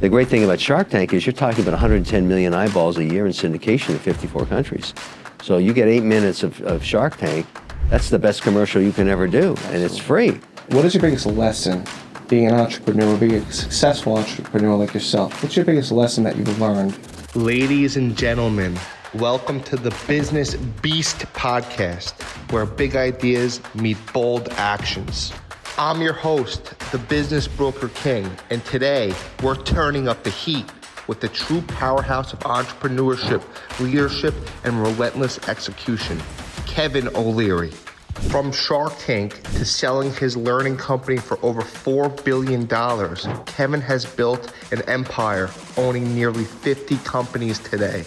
The great thing about Shark Tank is you're talking about 110 million eyeballs a year in syndication in 54 countries. So you get 8 minutes of Shark Tank, that's the best commercial you can ever do, and it's free. What is your biggest lesson being an entrepreneur, being a successful entrepreneur like yourself? What's your biggest lesson that you've learned? Ladies and gentlemen, welcome to the Business Beast podcast, where big ideas meet bold actions. I'm your host, the Business Broker King, and today we're turning up the heat with the true powerhouse of entrepreneurship, leadership, and relentless execution, Kevin O'Leary. From Shark Tank to selling his learning company for over $4 billion, Kevin has built an empire owning nearly 50 companies today.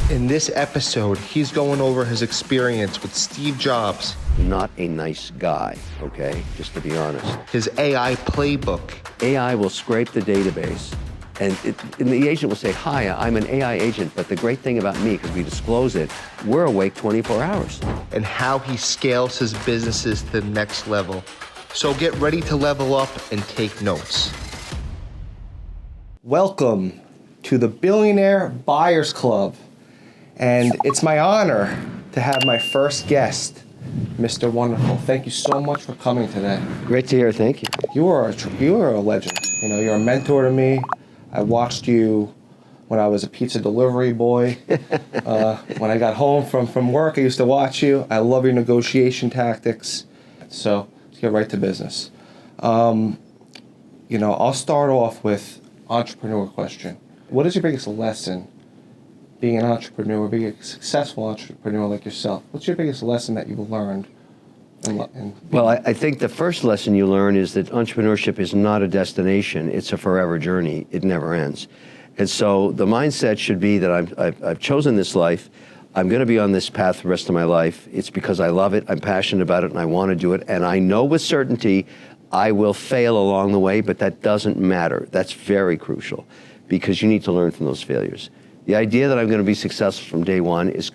In this episode, he's going over his experience with Steve Jobs. Not a nice guy, okay? Just to be honest. His AI playbook. AI will scrape the database, and the agent will say, hi, I'm an AI agent, but the great thing about me, because we disclose it, we're awake 24 hours. And how he scales his businesses to the next level. So get ready to level up and take notes. Welcome to the Billionaire Buyers Club. And it's my honor to have my first guest, Mr. Wonderful. Thank you so much for coming today. Great to hear, thank you. You are a legend. You know, you're a mentor to me. I watched you when I was a pizza delivery boy. When I got home from work, I used to watch you. I love your negotiation tactics. So let's get right to business. I'll start off with entrepreneur question. What is your biggest lesson being an entrepreneur, being a successful entrepreneur like yourself? What's your biggest lesson that you've learned? Well, I think the first lesson you learn is that entrepreneurship is not a destination, it's a forever journey. It never ends. And so the mindset should be that I've chosen this life, I'm gonna be on this path the rest of my life. It's because I love it, I'm passionate about it, and I wanna do it, and I know with certainty I will fail along the way, but that doesn't matter. That's very crucial, because you need to learn from those failures. The idea that I'm going to be successful from day one is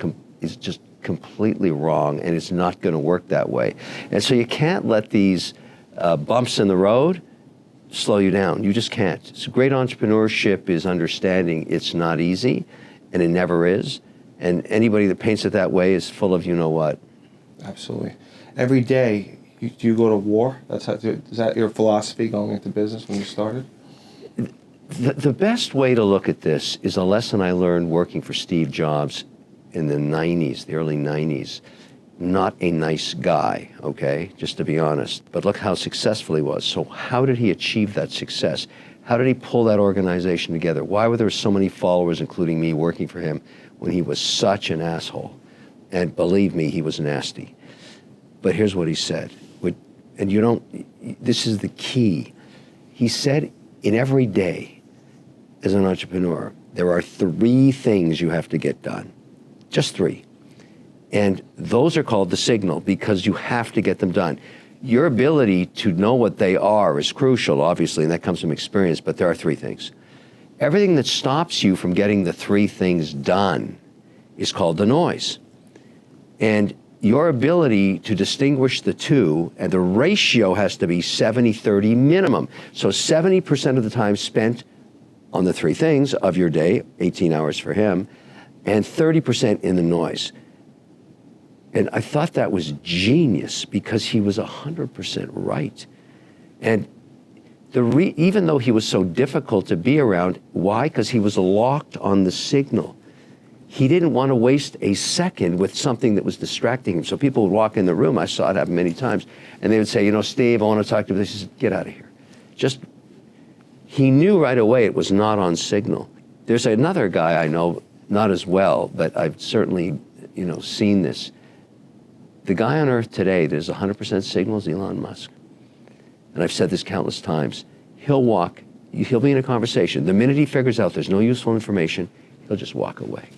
just completely wrong, and it's not going to work that way. And so you can't let these bumps in the road slow you down. You just can't. So great entrepreneurship is understanding it's not easy, and it never is. And anybody that paints it that way is full of you-know-what. Absolutely. Every day, do you go to war? Is that your philosophy going into business when you started? The best way to look at this is a lesson I learned working for Steve Jobs in the 90s, the early 90s. Not a nice guy, okay, just to be honest. But look how successful he was. So how did he achieve that success? How did he pull that organization together? Why were there so many followers, including me, working for him when he was such an asshole? And believe me, he was nasty. But here's what he said. This is the key. He said, in every day, as an entrepreneur, there are 3 things you have to get done. Just 3. And those are called the signal because you have to get them done. Your ability to know what they are is crucial, obviously, and that comes from experience, but there are 3 things. Everything that stops you from getting the 3 things done is called the noise. And your ability to distinguish the 2, and the ratio has to be 70-30 minimum. So 70% of the time spent on the 3 things of your day, 18 hours for him, and 30% in the noise. And I thought that was genius because he was 100% right. And even though he was so difficult to be around, why? Because he was locked on the signal. He didn't want to waste a second with something that was distracting him. So people would walk in the room, I saw it happen many times, and they would say, Steve, I want to talk to you. He said, get out of here. He knew right away it was not on signal. There's another guy I know, not as well, but I've certainly, seen this. The guy on Earth today that is 100% signal is Elon Musk. And I've said this countless times. He'll be in a conversation. The minute he figures out there's no useful information, he'll just walk away.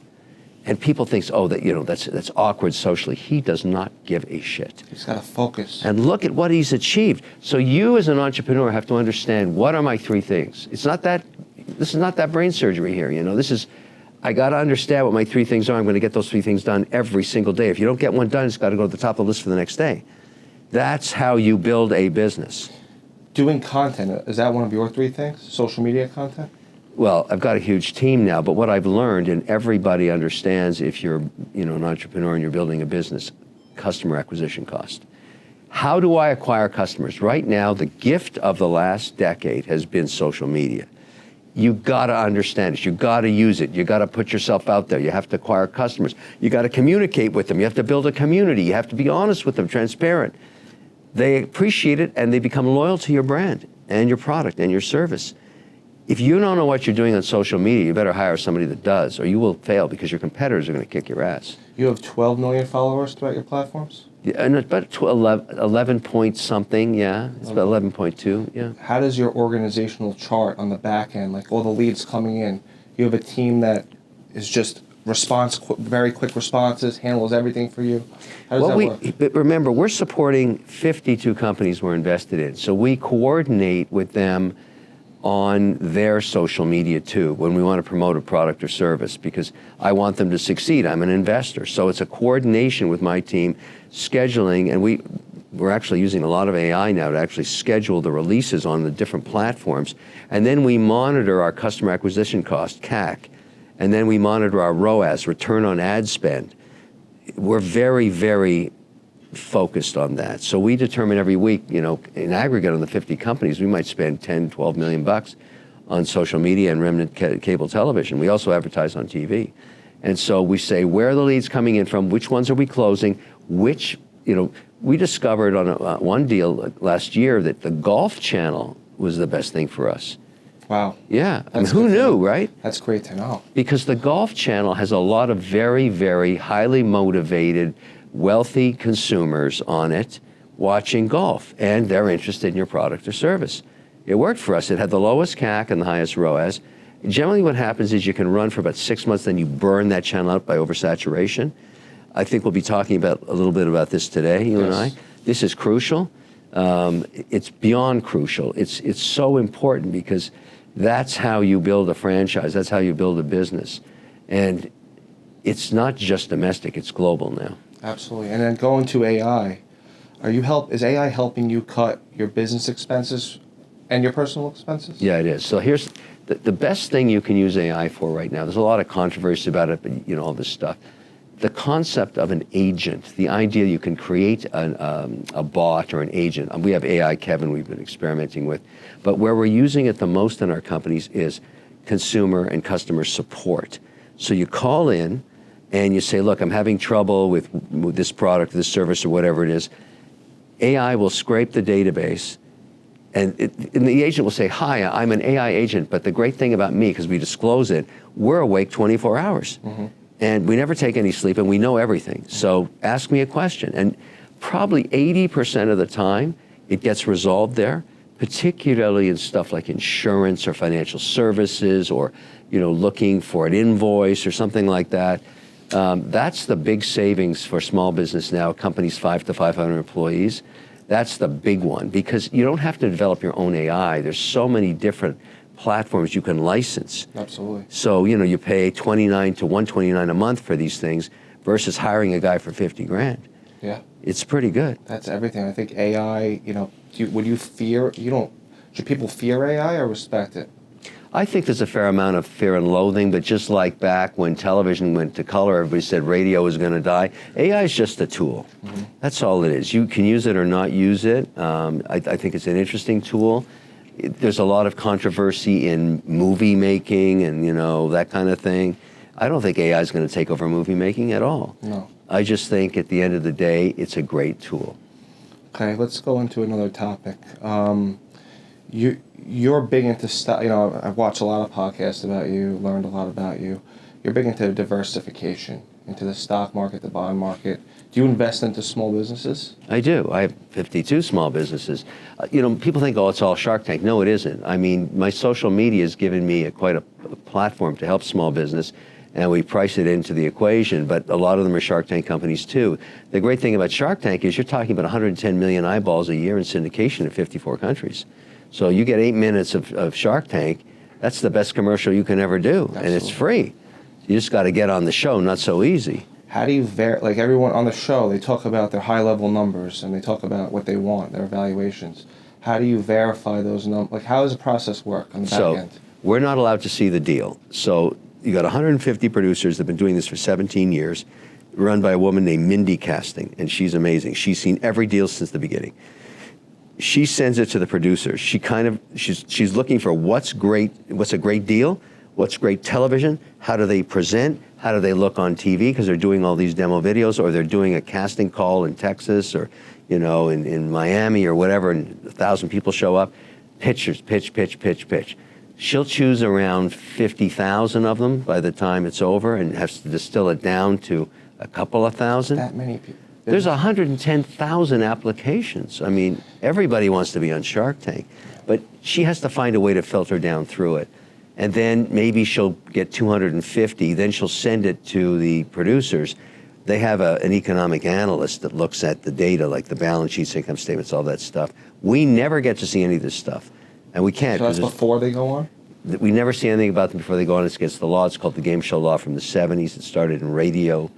And people think, that's awkward socially. He does not give a shit. He's got to focus. And look at what he's achieved. So you as an entrepreneur have to understand, what are my 3 things? This is not that brain surgery here, I got to understand what my 3 things are. I'm going to get those 3 things done every single day. If you don't get one done, it's got to go to the top of the list for the next day. That's how you build a business. Doing content, is that one of your 3 things? Social media content? Well, I've got a huge team now, but what I've learned, and everybody understands if you're an entrepreneur and you're building a business, customer acquisition cost. How do I acquire customers? Right now, the gift of the last decade has been social media. You gotta understand it, you gotta use it, you gotta put yourself out there, you have to acquire customers, you gotta communicate with them, you have to build a community, you have to be honest with them, transparent. They appreciate it and they become loyal to your brand and your product and your service. If you don't know what you're doing on social media, you better hire somebody that does, or you will fail because your competitors are going to kick your ass. You have 12 million followers throughout your platforms? Yeah, and it's about 11 point something, yeah. It's about 11.2, yeah. How does your organizational chart on the back end, like all the leads coming in, you have a team that is just very quick responses, handles everything for you? How does that work? Remember, we're supporting 52 companies we're invested in, so we coordinate with them on their social media too when we want to promote a product or service, because I want them to succeed. I'm an investor, so it's a coordination with my team, scheduling, and we're actually using a lot of AI now to actually schedule the releases on the different platforms, and then we monitor our customer acquisition cost, CAC, and then we monitor our ROAS, return on ad spend. We're very, very focused on that. So we determine every week, in aggregate on the 50 companies, we might spend 10, 12 million bucks on social media and remnant cable television. We also advertise on TV. And so we say, where are the leads coming in from? Which ones are we closing? We discovered on one deal last year that the Golf Channel was the best thing for us. Wow. Yeah, who knew, right? That's great to know. Because the Golf Channel has a lot of very, very highly motivated, wealthy consumers on it watching golf, and they're interested in your product or service. It worked for us. It had the lowest CAC and the highest ROAS. Generally what happens is you can run for about 6 months, then you burn that channel out by oversaturation. I think we'll be talking a little bit about this today, you and I. This is crucial. It's beyond crucial. It's so important because that's how you build a franchise. That's how you build a business. And it's not just domestic, it's global now. Absolutely. And then going to AI, is AI helping you cut your business expenses and your personal expenses? Yeah, it is. So here's the best thing you can use AI for right now. There's a lot of controversy about it, but all this stuff. The concept of an agent, the idea you can create a bot or an agent. We have AI Kevin we've been experimenting with, but where we're using it the most in our companies is consumer and customer support. So you call in, and you say, look, I'm having trouble with this product, this service, or whatever it is. AI will scrape the database, and the agent will say, hi, I'm an AI agent, but the great thing about me, because we disclose it, we're awake 24 hours. Mm-hmm. And we never take any sleep, and we know everything. Mm-hmm. So ask me a question. And probably 80% of the time, it gets resolved there, particularly in stuff like insurance or financial services or looking for an invoice or something like that. That's the big savings for small business now, companies 5 to 500 employees. That's the big one, because you don't have to develop your own AI. There's so many different platforms you can license. Absolutely. So, you pay $29 to $129 a month for these things versus hiring a guy for 50 grand. Yeah. It's pretty good. That's everything. I think AI, should people fear AI or respect it? I think there's a fair amount of fear and loathing, but just like back when television went to color, everybody said radio was going to die. AI is just a tool. Mm-hmm. That's all it is. You can use it or not use it. I think it's an interesting tool. There's a lot of controversy in movie making and, that kind of thing. I don't think AI is going to take over movie making at all. No. I just think at the end of the day, it's a great tool. Okay, let's go into another topic. You're big into stock. I've watched a lot of podcasts about you, learned a lot about you. You're big into diversification, into the stock market, the bond market. Do you invest into small businesses? I do. I have 52 small businesses. People think, it's all Shark Tank. No, it isn't. I mean, my social media has given me quite a platform to help small business, and we price it into the equation, but a lot of them are Shark Tank companies too. The great thing about Shark Tank is you're talking about 110 million eyeballs a year in syndication in 54 countries. So you get 8 minutes of Shark Tank, that's the best commercial you can ever do. Absolutely. And it's free. You just got to get on the show, not so easy. How do you like everyone on the show, they talk about their high-level numbers and they talk about what they want, their evaluations. How do you verify those numbers? Like, how does the process work on the back end? we're not allowed to see the deal. So you got 150 producers that have been doing this for 17 years, run by a woman named Mindy Casting, and she's amazing. She's seen every deal since the beginning. She sends it to the producers. She's looking for what's a great deal, what's great television, how do they present, how do they look on TV, because they're doing all these demo videos, or they're doing a casting call in Texas, or in Miami or whatever, and 1,000 people show up. Pictures, pitch. She'll choose around 50,000 of them by the time it's over, and has to distill it down to a couple of thousand. That many people. There's 110,000 applications. I mean, everybody wants to be on Shark Tank, but she has to find a way to filter down through it. And then maybe she'll get 250, then she'll send it to the producers. They have an economic analyst that looks at the data, like the balance sheets, income statements, all that stuff. We never get to see any of this stuff, and we can't. So that's before they go on? We never see anything about them before they go on. It's against the law. It's called the game show law from the 70s. It started in radio.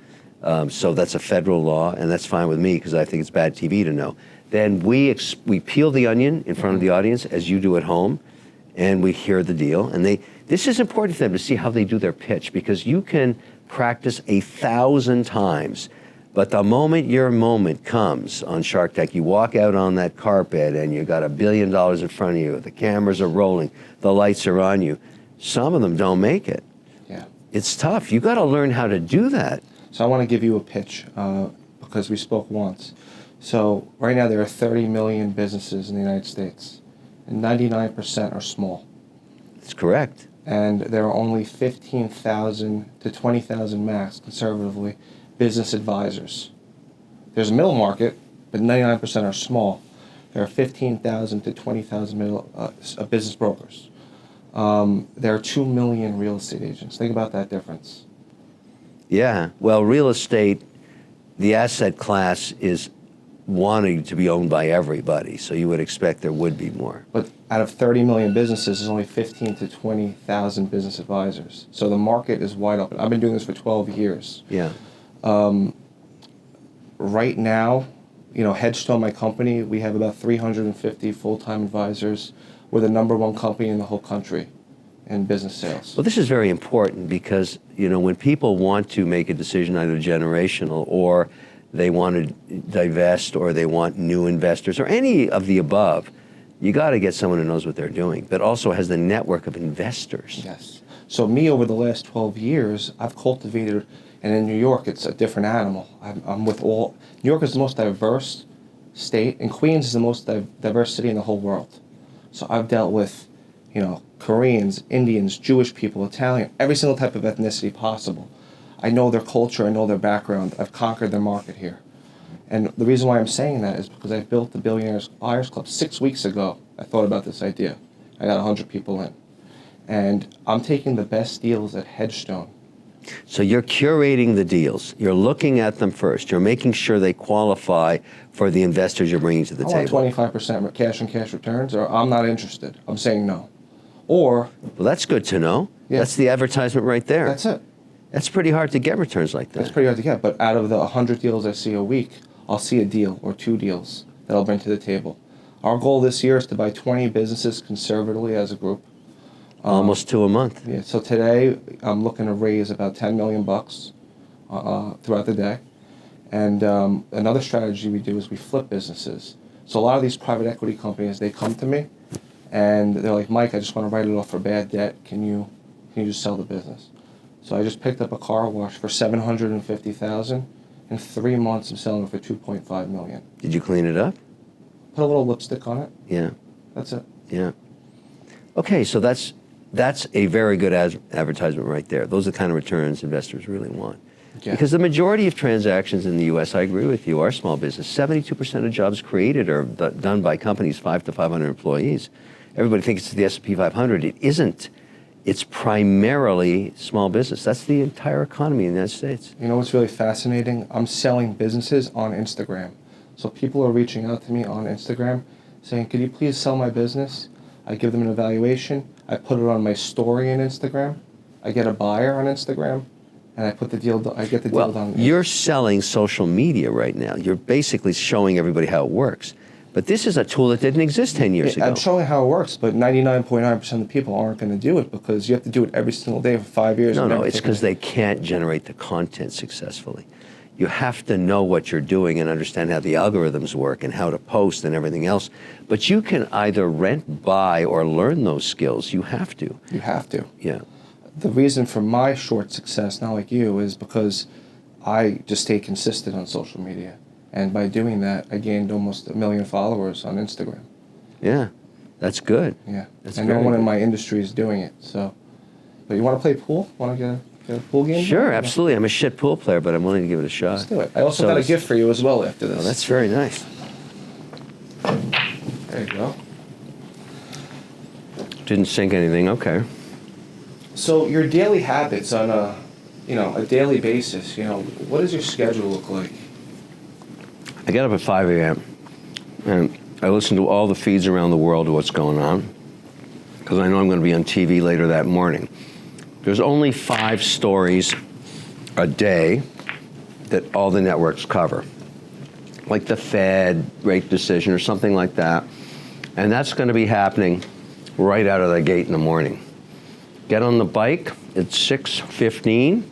So that's a federal law, and that's fine with me because I think it's bad TV to know. Then we peel the onion in front of the audience, as you do at home, and we hear the deal. And this is important to them to see how they do their pitch, because you can practice 1,000 times, but the moment your moment comes on Shark Tank, you walk out on that carpet and you got $1 billion in front of you, the cameras are rolling, the lights are on you. Some of them don't make it. Yeah. It's tough. You got to learn how to do that. So I want to give you a pitch because we spoke once. So right now there are 30 million businesses in the United States, and 99% are small. That's correct. And there are only 15,000 to 20,000 max, conservatively, business advisors. There's a middle market, but 99% are small. There are 15,000 to 20,000 business brokers. There are 2 million real estate agents. Think about that difference. Yeah, well, real estate, the asset class is wanting to be owned by everybody, so you would expect there would be more. But out of 30 million businesses, there's only 15 to 20,000 business advisors. So the market is wide open. I've been doing this for 12 years. Yeah. Right now, Hedgestone, my company, we have about 350 full-time advisors. We're the #1 company in the whole country in business sales. Well, this is very important because, when people want to make a decision, either generational or they want to divest or they want new investors or any of the above, you got to get someone who knows what they're doing, but also has the network of investors. Yes. So me, over the last 12 years, I've cultivated, and in New York, it's a different animal. I'm with New York is the most diverse state, and Queens is the most diverse city in the whole world. So I've dealt with, Koreans, Indians, Jewish people, Italian, every single type of ethnicity possible. I know their culture, I know their background, I've conquered their market here. And the reason why I'm saying that is because I built the Billionaires Buyers Club 6 weeks ago. I thought about this idea. I got 100 people in. And I'm taking the best deals at Hedgestone. So you're curating the deals. You're looking at them first. You're making sure they qualify for the investors you're bringing to the table. I want 25% cash on cash returns, or I'm not interested. I'm saying no. Or... Well, that's good to know. Yeah. That's the advertisement right there. That's it. That's pretty hard to get returns like that. That's pretty hard to get, but out of the 100 deals I see a week, I'll see a deal or 2 deals that I'll bring to the table. Our goal this year is to buy 20 businesses conservatively as a group. Almost 2 a month. Yeah. So today I'm looking to raise about $10 million throughout the day, and another strategy we do is we flip businesses. So a lot of these private equity companies, they come to me, and they're like, Mike, I just want to write it off for bad debt. Can you just sell the business? So I just picked up a car wash for $750,000. In 3 months, I'm selling it for $2.5 million. Did you clean it up? Put a little lipstick on it. Yeah. That's it. Yeah. Okay, so that's a very good advertisement right there. Those are the kind of returns investors really want. Yeah. Because the majority of transactions in the U.S., I agree with you, are small business. 72% of jobs created are done by companies 5 to 500 employees. Everybody thinks it's the S&P 500. It isn't. It's primarily small business. That's the entire economy in the United States. You know what's really fascinating? I'm selling businesses on Instagram. So people are reaching out to me on Instagram saying, could you please sell my business? I give them an evaluation. I put it on my story on Instagram. I get a buyer on Instagram, and I get the deal done. You're selling social media right now. You're basically showing everybody how it works. But this is a tool that didn't exist 10 years ago. I'm showing how it works, but 99.9% of the people aren't going to do it because you have to do it every single day for 5 years. No, it's because they can't generate the content successfully. You have to know what you're doing and understand how the algorithms work and how to post and everything else. But you can either rent, buy, or learn those skills. You have to. You have to. Yeah. The reason for my short success, not like you, is because I just stay consistent on social media. And by doing that, I gained almost 1 million followers on Instagram. Yeah, that's good. Yeah, That's and no very one in good. my industry is doing it. So, but you want to play pool? Want to get a pool game? Sure, going? absolutely. I'm a shit pool player, but I'm willing to give it a shot. Let's do it. I also So got a it's- gift for you as well after this. Oh, that's very nice. There you go. Didn't sink anything. Okay. So your daily habits on a daily basis. What does your schedule look like? I get up at 5 a.m. and I listen to all the feeds around the world of what's going on because I know I'm going to be on TV later that morning. There's only 5 stories a day that all the networks cover, like the Fed rate decision or something like that. And that's going to be happening right out of the gate in the morning. Get on the bike at 6:15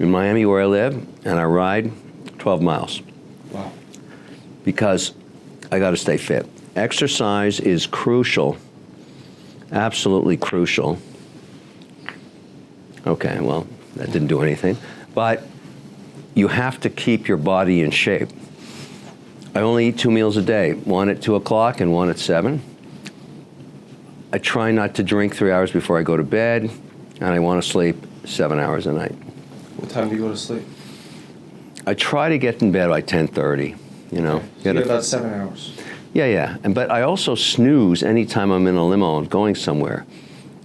in Miami where I live, and I ride 12 miles. Wow. Because I got to stay fit. Exercise is crucial, absolutely crucial. Okay, well, that didn't do anything. But you have to keep your body in shape. I only eat 2 meals a day, one at 2 o'clock and one at 7. I try not to drink 3 hours before I go to bed, and I want to sleep 7 hours a night. What time do you go to sleep? I try to get in bed by 10:30, you know. So you get about 7 hours. Yeah. But I also snooze anytime I'm in a limo and going somewhere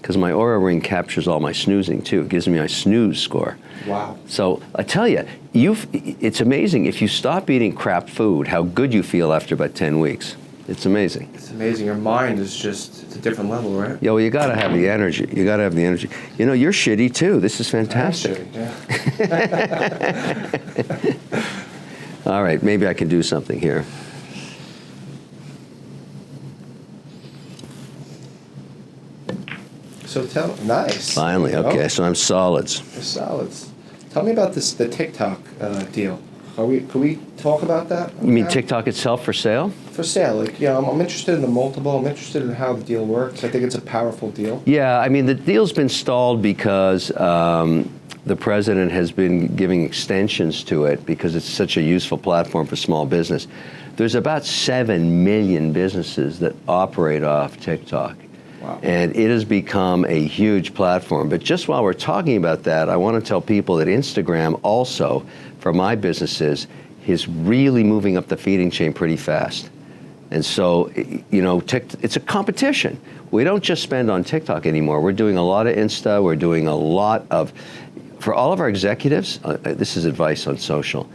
because my Oura Ring captures all my snoozing too. It gives me my snooze score. Wow. So I tell you, it's amazing if you stop eating crap food, how good you feel after about 10 weeks. It's amazing. It's amazing. Your mind is it's a different level, right? Yeah, well, you got to have the energy. You got to have the energy. You know, you're shitty too. This is fantastic. Yeah. All right, maybe I can do something here. So nice. Finally, There you go. okay, so I'm solids. They're solids. Tell me about the TikTok deal. Could we talk about that? You mean Okay. TikTok itself for sale? For sale, I'm interested in the multiple. I'm interested in how the deal works. I think it's a powerful deal. Yeah, I mean, the deal's been stalled because the president has been giving extensions to it because it's such a useful platform for small business. There's about 7 million businesses that operate off TikTok. Wow. And it has become a huge platform. But just while we're talking about that, I want to tell people that Instagram also, for my businesses, is really moving up the feeding chain pretty fast. And so, it's a competition. We don't just spend on TikTok anymore. We're doing a lot of Insta. We're doing a lot of, for all of our executives, this is advice on social,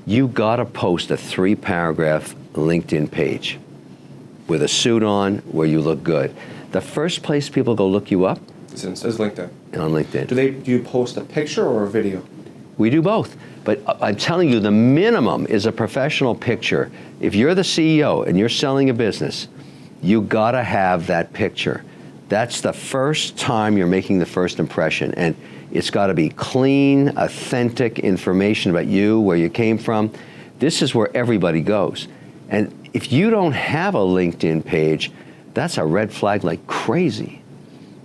you gotta post a 3-paragraph LinkedIn page with a suit on where you look good. The first place people go look you up It's LinkedIn. on LinkedIn. Do you post a picture or a video? We do both. But I'm telling you, the minimum is a professional picture. If you're the CEO and you're selling a business, you gotta have that picture. That's the first time you're making the first impression. And it's gotta be clean, authentic information about you, where you came from. This is where everybody goes. And if you don't have a LinkedIn page, that's a red flag like crazy.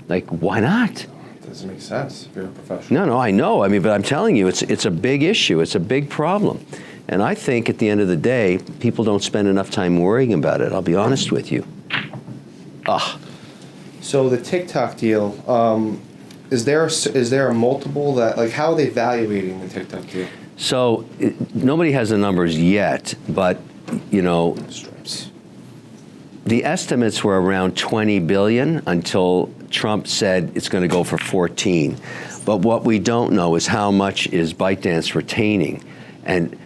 Like, why not? It doesn't make sense if you're a professional. No, I know. I mean, but I'm telling you, it's a big issue. It's a big problem. And I think at the end of the day, people don't spend enough time worrying about it. I'll be honest with you. So the TikTok deal, is there a multiple that, like, how are they evaluating the TikTok deal? So nobody has the numbers yet, but, Stripes. the estimates were around 20 billion until Trump said it's going to go for 14. But what we don't know is how much is ByteDance retaining. And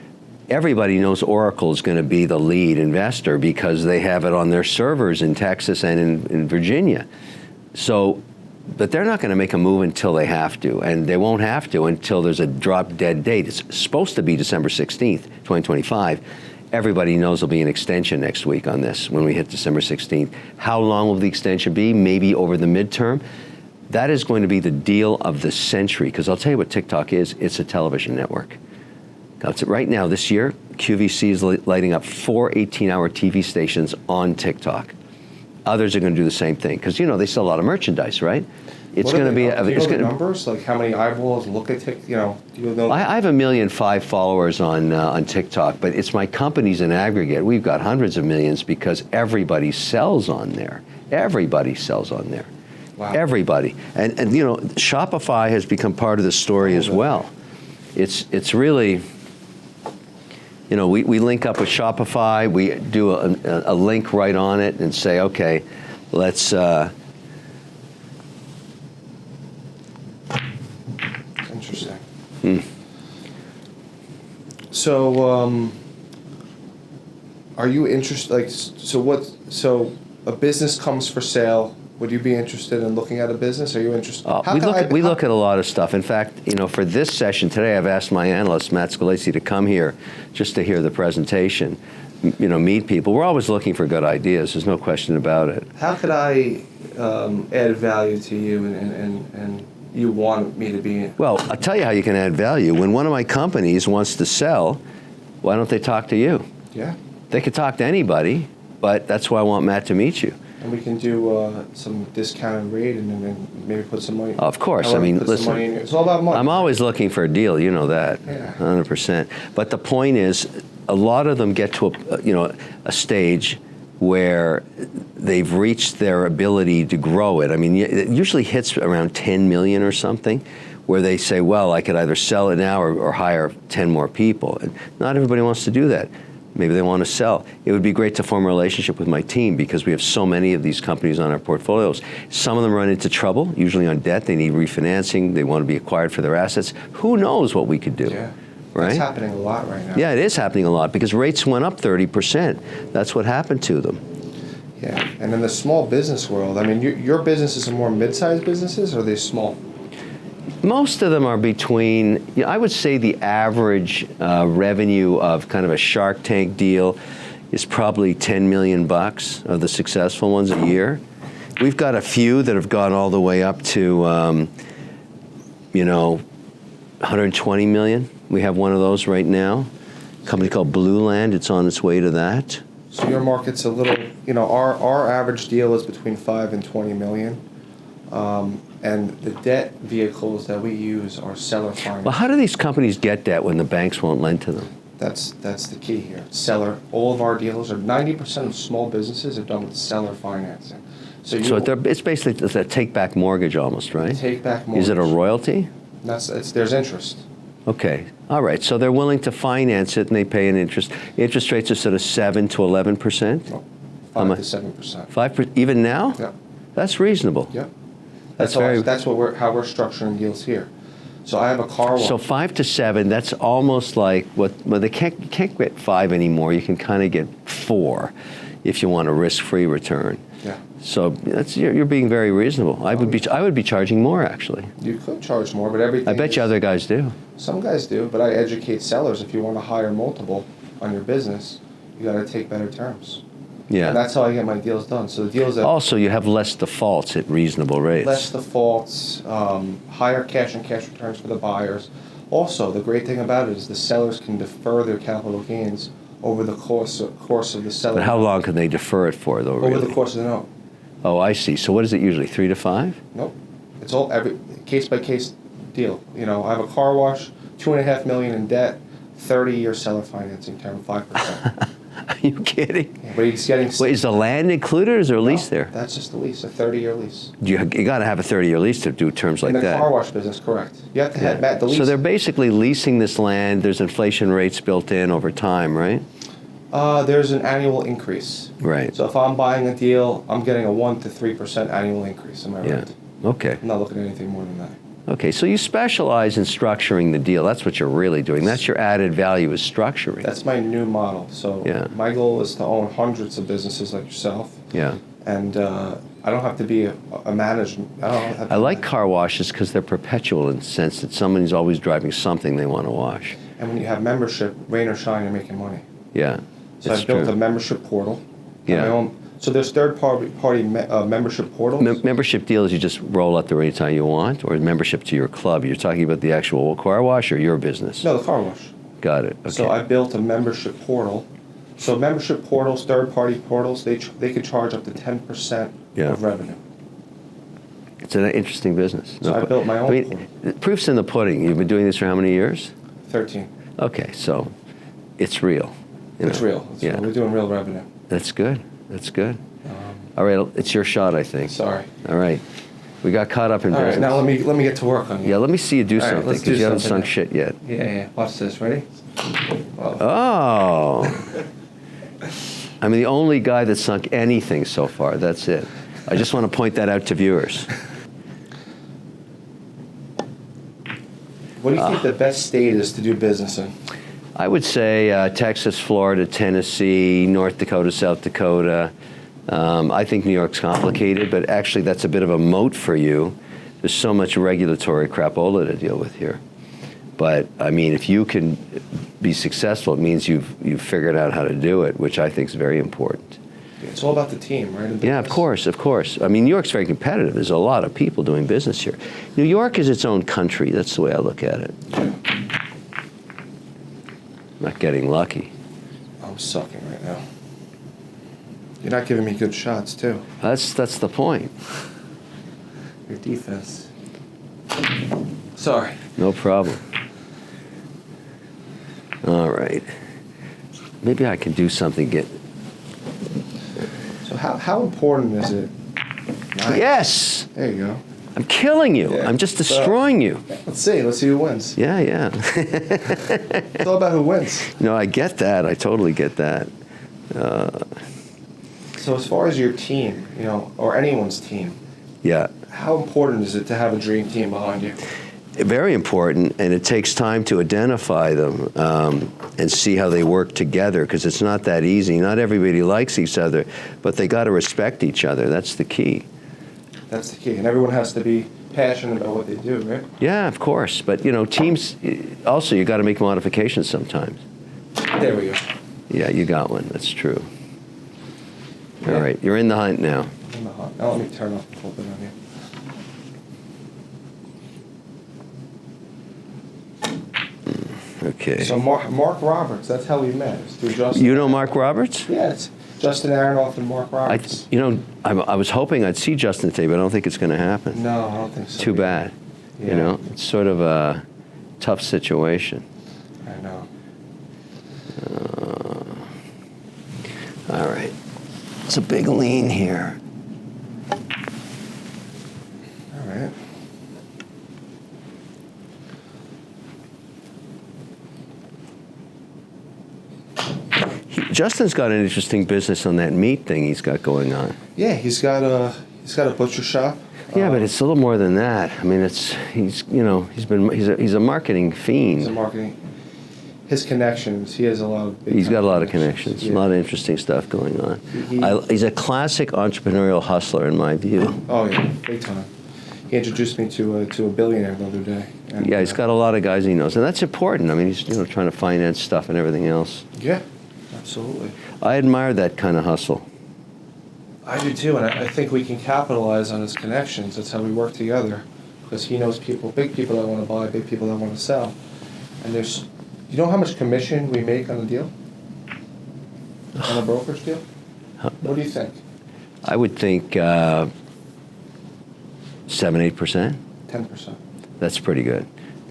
everybody knows Oracle is going to be the lead investor because they have it on their servers in Texas and in Virginia. So, but they're not going to make a move until they have to, and they won't have to until there's a drop dead date. It's supposed to be December 16th, 2025. everybody knows there'll be an extension next week on this when we hit December 16th. How long will the extension be? Maybe over the midterm. That is going to be the deal of the century, because I'll tell you what TikTok is. It's a television network. Right now, this year, QVC is lighting up 4 18-hour TV stations on TikTok. Others are going to do the same thing, because they sell a lot of merchandise, right? It's going to be. Do you know the numbers? Like how many eyeballs look at TikTok? Do you know? I have 1.5 million followers on TikTok, but it's my companies in aggregate. We've got hundreds of millions because everybody sells on there. Everybody sells on there. Wow. Everybody, and Shopify has become part of the story as well. It's really. We link up with Shopify. We do a link right on it and say, okay, let's. Interesting. So, are you interested? So a business comes for sale. Would you be interested in looking at a business? Are you interested? We look at a lot of stuff. In fact, for this session today, I've asked my analyst, Matt Scalesi, to come here just to hear the presentation, meet people. We're always looking for good ideas. There's no question about it. How could I add value to you and you want me to be in? Well, I'll tell you how you can add value. When one of my companies wants to sell, why don't they talk to you? Yeah. They could talk to anybody, but that's why I want Matt to meet you. And we can do some discounted rate and then maybe put some money. Of course. Listen, it's all about money. I'm always looking for a deal. You know that, yeah. 100%. But the point is, a lot of them get to a stage where they've reached their ability to grow it. I mean, it usually hits around 10 million or something, where they say, well, I could either sell it now or hire 10 more people. And not everybody wants to do that. Maybe they want to sell. It would be great to form a relationship with my team because we have so many of these companies on our portfolios. Some of them run into trouble, usually on debt. They need refinancing. They want to be acquired for their assets. Who knows what we could do? Yeah. Right? That's happening a lot right now. Yeah, it is happening a lot because rates went up 30%. That's what happened to them. Yeah, and in the small business world, I mean, your businesses are more mid-sized businesses, or are they small? Most of them are between, I would say the average revenue of kind of a Shark Tank deal is probably 10 million bucks of the successful ones a year. We've got a few that have gone all the way up to, 120 million. We have one of those right now. A company called Blue Land, it's on its way to that. So your market's a little, our average deal is between 5 and 20 million. And the debt vehicles that we use are seller finance. Well, how do these companies get debt when the banks won't lend to them? That's the key here. Seller. All of our deals are 90% of small businesses are done with seller financing. So it's basically a take-back mortgage almost, right? Take-back mortgage. Is it a royalty? There's interest. Okay. All right. So they're willing to finance it and they pay an interest. Interest rates are sort of 7 to 11%? No, 5 to 7%. 5%? Even now? Yeah. That's reasonable. Yeah. That's how we're structuring deals here. So I have a car wash. So 5 to 7, that's almost like well, they can't get 5 anymore. You can kind of get 4 if you want a risk-free return. Yeah. So you're being very reasonable. I would be charging more actually. You could charge more, but everything. I bet you other guys do. Some guys do, but I educate sellers. If you want to hire multiple on your business, you got to take better terms. Yeah. And that's how I get my deals done. So the deals that also you have less defaults at reasonable rates. Less defaults, higher cash and cash returns for the buyers. Also, the great thing about it is the sellers can defer their capital gains over the course of the seller. But how long can they defer it for, though? Over the course of the note. Oh, I see. So what is it usually, 3 to 5? Nope. It's all every case by case deal. I have a car wash, $2.5 million in debt, 30-year seller financing term, 5%. Are you kidding? Yeah, but he's getting. Wait, is the land included or is there a lease there? That's just the lease, a 30-year lease. You got to have a 30-year lease to do terms like that. In the car wash business, correct. You have to have the lease. So they're basically leasing this land. There's inflation rates built in over time, right? There's an annual increase. Right. So if I'm buying a deal, I'm getting a 1 to 3% annual increase. Am I right? Yeah. Okay. I'm not looking at anything more than that. Okay, so you specialize in structuring the deal. That's what you're really doing. That's your added value is structuring. That's my new model. So my goal is to own hundreds of businesses like yourself. Yeah. And I don't have to be a manager. I like car washes because they're perpetual in the sense that somebody's always driving something they want to wash. And when you have membership, rain or shine, you're making money. Yeah. So It's I built true. a membership portal. Yeah. My own, so there's third-party membership portals. Membership deals you just roll up there anytime you want, or membership to your club? You're talking about the actual car wash or your business? No, the car wash. Got it. Okay. So I built a membership portal. So membership portals, third-party portals, they could charge up to 10% Yeah. of revenue. It's an interesting business. So I built my own portal. the proof's in the pudding. You've been doing this for how many years? 13. Okay, so it's real. It's real. Yeah. We're doing real revenue. That's good. That's good. All right, it's your shot, I think. Sorry. All right. We got caught up in All right, business. now let me get to work on you. Yeah, let me see you do All right, something, let's do because you haven't something sunk now. shit yet. Yeah. Watch this. Ready? Whoa. Oh. I'm the only guy that's sunk anything so far. That's it. I just want to point that out to viewers. What do you think the best state is to do business in? I would say Texas, Florida, Tennessee, North Dakota, South Dakota. I think New York's complicated, but actually that's a bit of a moat for you. There's so much regulatory crapola to deal with here. But I mean, if you can be successful, it means you've figured out how to do it, which I think is very important. It's all about the team, right? Yeah, of course, of course. I mean, New York's very competitive. There's a lot of people doing business here. New York is its own country. That's the way I look at it. Not getting lucky. I'm sucking right now. You're not giving me good shots, too. That's the point. Your defense. Sorry. No problem. All right. Maybe I can do something. So how important is it? Nice. Yes! There you go. I'm killing you. Yeah. I'm just destroying you. Let's see who wins. Yeah, yeah. It's all about who wins. No, I get that. I totally get that. So as far as your team, or anyone's team, Yeah. how important is it to have a dream team behind you? Very important, and it takes time to identify them and see how they work together, because it's not that easy. Not everybody likes each other, but they got to respect each other. That's the key. That's the key. And everyone has to be passionate about what they do, right? Yeah, of course. But, teams, also, you got to make modifications sometimes. There we go. Yeah, you got one. That's true. Yeah. All right, you're in the hunt now. Now let me turn off the pulpit on here. Okay. So Mark Roberts, that's how we met. It's through Justin. You know Mark Roberts? Yeah, it's Justin Aronoff and Mark Roberts. I was hoping I'd see Justin today, but I don't think it's going to happen. No, I don't think so. Too bad. Yeah. It's sort of a tough situation. I know. All right. It's a big lean here. All right. Justin's got an interesting business on that meat thing he's got going on. Yeah, he's got a butcher shop. Yeah, but it's a little more than that. I mean, he's a marketing fiend. He's a marketing. His connections. He has a lot of. He's got a lot of connections. Yeah. A lot of interesting stuff going on. He's a classic entrepreneurial hustler, in my view. Oh yeah, big time. He introduced me to a billionaire the other day. And, Yeah, he's got a lot of guys he knows, and that's important. I mean, he's trying to finance stuff and everything else. Yeah, absolutely. I admire that kind of hustle. I do too, and I think we can capitalize on his connections. That's how we work together, because he knows people, big people that want to buy, big people that want to sell. And you know how much commission we make on a deal? On a brokerage deal? What do you think? I would think 7-8%. 10%. That's pretty good.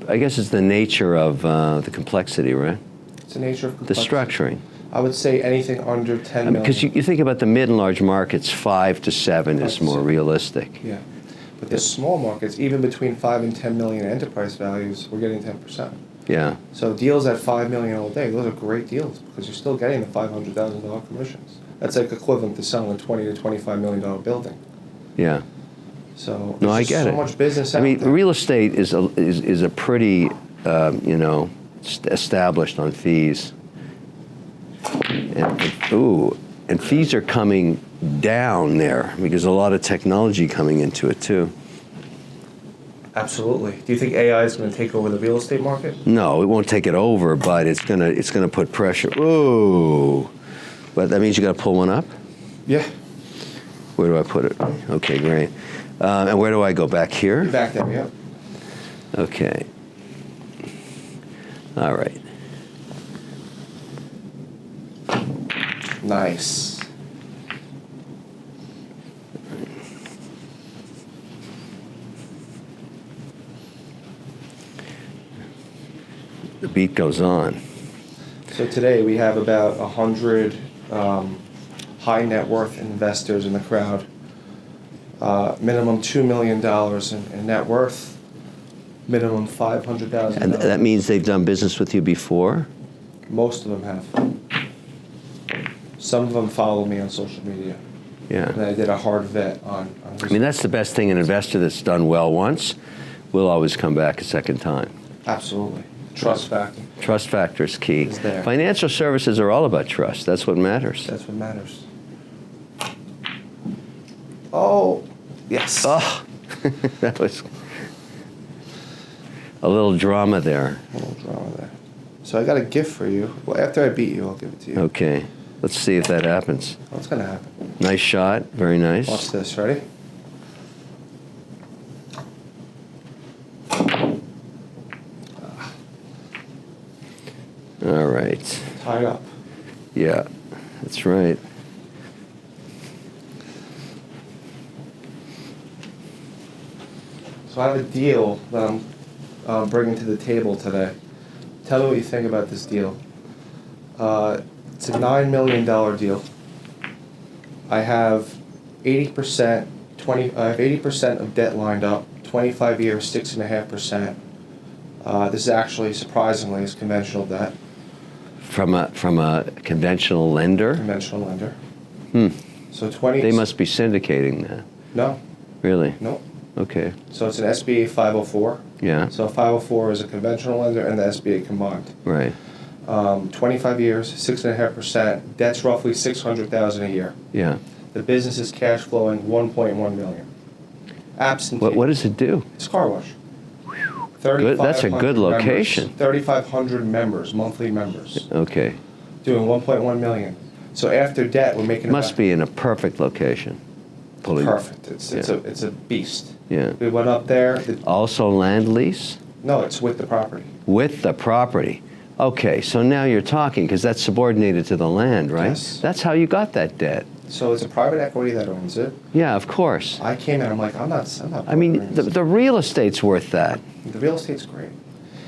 I guess it's the nature of the complexity, right? It's the nature of The complexity. structuring. I would say anything under 10 million. Because you think about the mid and large markets, 5 to 7 is 5 to more 7. realistic. Yeah. But the small markets, even between 5 and 10 million enterprise values, we're getting 10%. Yeah. So deals at 5 million all day, those are great deals because you're still getting the $500,000 commissions. That's like equivalent to selling a $20 to $25 million building. Yeah. So No, I there's get just it. so much business I out mean, there. real estate is a pretty, established on fees. And fees are coming down there because a lot of technology coming into it too. Absolutely. Do you think AI is going to take over the real estate market? No, it won't take it over, but it's gonna put pressure. Ooh, But that means you got to pull one up? Yeah. Where do I put it? Okay, great. And where do I go? Back here? Back there, yeah. Okay. All right. Nice. The beat goes on. So today we have about 100 high net worth investors in the crowd. Minimum $2 million in net worth. Minimum $500,000. And that means they've done business with you before? Most of them have. Some of them follow me on social media. Yeah. And I did a hard vet on I mean, that's the best thing. An investor that's done well once will always come back a second time. Absolutely. Trust factor. Trust factor is key. Is there. Financial services are all about trust. That's what matters. That's what matters. Oh, yes. Oh, that was a little drama there. A little drama there. So I got a gift for you. Well, after I beat you, I'll give it to you. Okay. Let's see if that happens. What's going to happen? Nice shot. Very nice. Watch this. Ready? All right. Tied up. Yeah, that's right. So I have a deal that I'm bringing to the table today. Tell me what you think about this deal. It's a $9 million deal. I have 80%, I have 80% of debt lined up, 25 years, 6.5%. This is actually, surprisingly, is conventional debt. From a conventional lender? Conventional lender. Hmm. So 20. They must be syndicating that. No. Really? No. Okay. So it's an SBA 504. Yeah. So 504 is a conventional lender and the SBA combined. Right. 25 years, 6.5%. Debt's roughly $600,000 a year. Yeah. The business is cash flowing $1.1 million. Absentee. What does it do? It's a car wash. Good. That's a good location. 3,500 members, monthly members, Okay. doing $1.1 million. So after debt, we're making Must be in a perfect location. perfect. It's Yeah. it's a beast. Yeah. We went up there. Also land lease? No, it's with the property. With the property. Okay, so now you're talking, because that's subordinated to the land, right? Yes. That's how you got that debt. So it's a private equity that owns it. Yeah, of course. I came in. I'm like, I'm not. I mean, brokering this. the real estate's worth that. The real estate's great.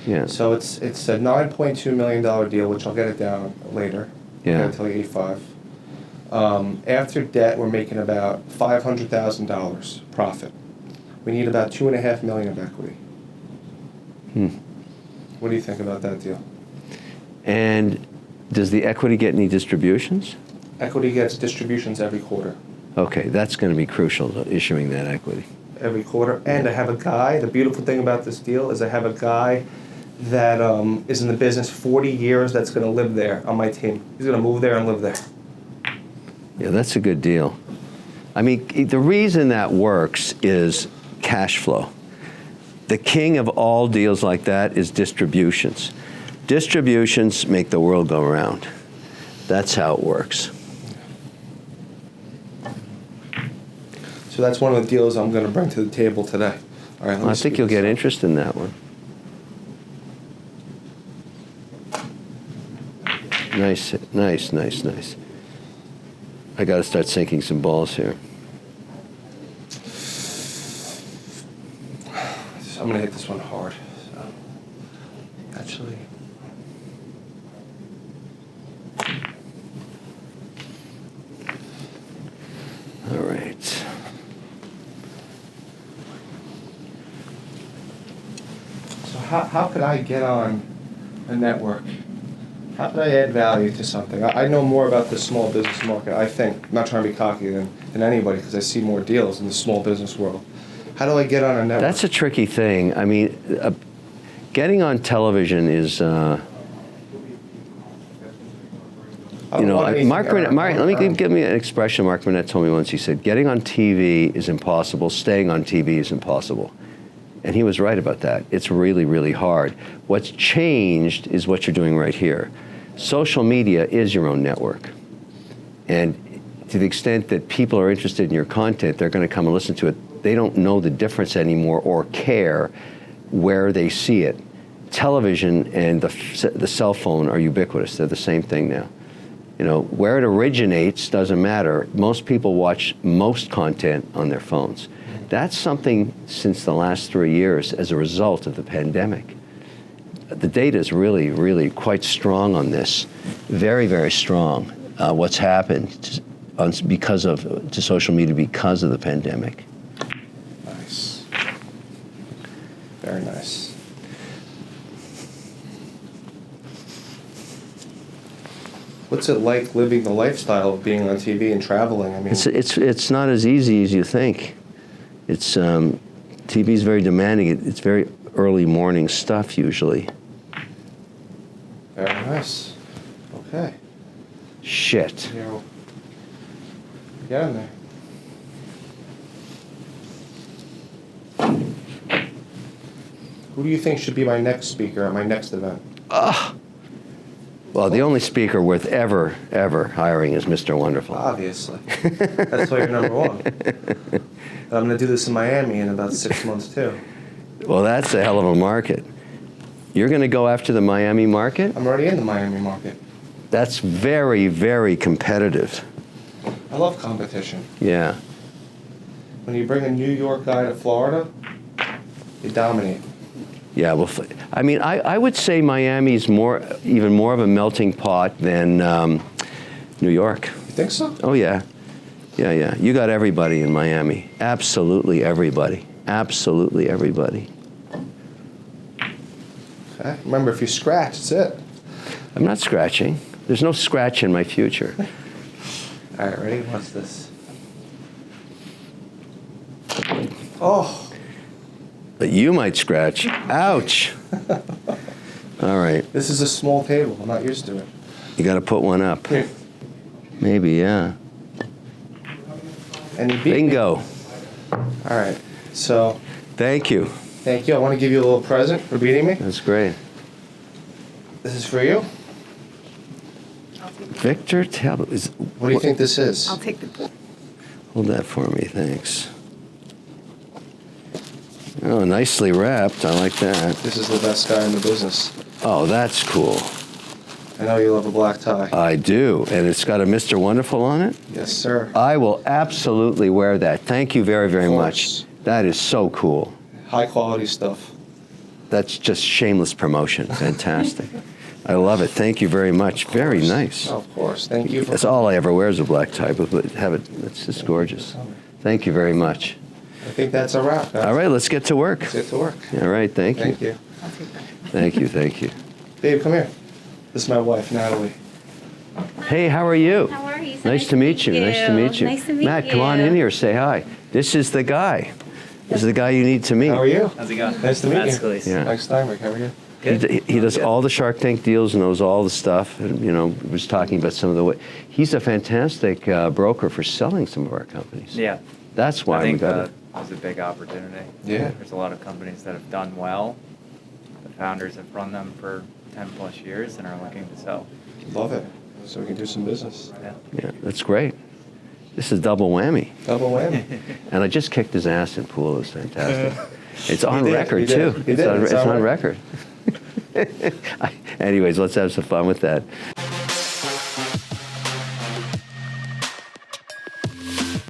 Yeah. So it's a $9.2 million deal, which I'll get it down later. Yeah. I'll tell you 85. After debt, we're making about $500,000 profit. We need about $2.5 million of equity. What do you think about that deal? And does the equity get any distributions? Equity gets distributions every quarter. Okay, that's going to be crucial to issuing that equity. Every quarter. And I have a guy, the beautiful thing about this deal is I have a guy that is in the business 40 years that's going to live there on my team. He's going to move there and live there. Yeah, that's a good deal. I mean, the reason that works is cash flow. The king of all deals like that is distributions. Distributions make the world go round. That's how it works. So that's one of the deals I'm going to bring to the table today. All right. I think you'll get interest in that one. Nice, nice, nice, nice. I got to start sinking some balls here. So I'm going to hit this one hard. So, actually. All right. So how could I get on a network? How could I add value to something? I know more about the small business market, I think, I'm not trying to be cocky than anybody because I see more deals in the small business world. How do I get on a network? That's a tricky thing. I mean, getting on television is, you know, Mark Burnett, let me give me an expression Mark Burnett told me once. He said, getting on TV is impossible, staying on TV is impossible. And he was right about that. It's really, really hard. What's changed is what you're doing right here. Social media is your own network. And to the extent that people are interested in your content, they're going to come and listen to it. They don't know the difference anymore or care where they see it. Television and the cell phone are ubiquitous. They're the same thing now. You know, where it originates doesn't matter. Most people watch most content on their phones. That's something since the last 3 years as a result of the pandemic. The data is really, really quite strong on this. Very, very strong. What's happened to social media because of the pandemic. Nice. Very nice. What's it like living the lifestyle of being on TV and traveling? I mean, it's not as easy as you think. It's TV is very demanding. It's very early morning stuff usually. Very nice. Okay. Shit. You know, get in there. Who do you think should be my next speaker at my next event? Well, the only speaker worth ever hiring is Mr. Wonderful. Obviously. That's why you're number one. But I'm going to do this in Miami in about 6 months, too. Well, that's a hell of a market. You're going to go after the Miami market? I'm already in the Miami market. That's very, very competitive. I love competition. Yeah. When you bring a New York guy to Florida, you dominate. Yeah, well, I mean, I would say Miami's even more of a melting pot than New York. You think so? Oh, yeah. Yeah. You got everybody in Miami. Absolutely everybody. Absolutely everybody. Okay. Remember, if you scratch, that's it. I'm not scratching. There's no scratch in my future. All right, ready? What's this? Oh. But you might scratch. Ouch. All right. This is a small table. I'm not used to it. You got to put one up. Here. Maybe, yeah. And you beat me. Bingo. All right. So, Thank you. thank you. I want to give you a little present for beating me. That's great. This is for you. Victor Talbot. What do you think this is? I'll take the pool. Hold that for me, thanks. Oh, nicely wrapped. I like that. This is the best guy in the business. Oh, that's cool. I know you love a black tie. I do. And it's got a Mr. Wonderful on it? Yes, sir. I will absolutely wear that. Thank you very, very much. That is so cool. High quality stuff. That's just shameless promotion. Fantastic. I love it. Thank you very much. Very nice. Of course. Thank you. That's all I ever wear is a black tie, but have it. It's just gorgeous. Thank you very much. I think that's a wrap. All right, let's get to work. Let's get to work. All right, thank you. Thank you. I'll take that. Thank you. Babe, come here. This is my wife, Natalie. Hey, how are you? How are you? So Nice to meet you. Nice to meet you. Nice to meet Matt, come on you. in here. Say hi. This is the guy. This is the guy you need to meet. How are you? How's it going? Nice to meet Matt you. Scalise. Yeah. Mike Steinberg, how are you? He does all the Shark Tank deals, knows all the stuff, and was talking about some of the way. He's a fantastic broker for selling some of our companies. Yeah. That's why I think we got it. that was a big opportunity. Yeah. There's a lot of companies that have done well. The founders have run them for 10 plus years and are looking to sell. Love it. So we can do some business. Yeah. Yeah, that's great. This is double whammy. Double whammy. And I just kicked his ass in pool. It was fantastic. It's on You did, record, you did. too. You did. It's It's on on record. Anyways, let's have some fun with that.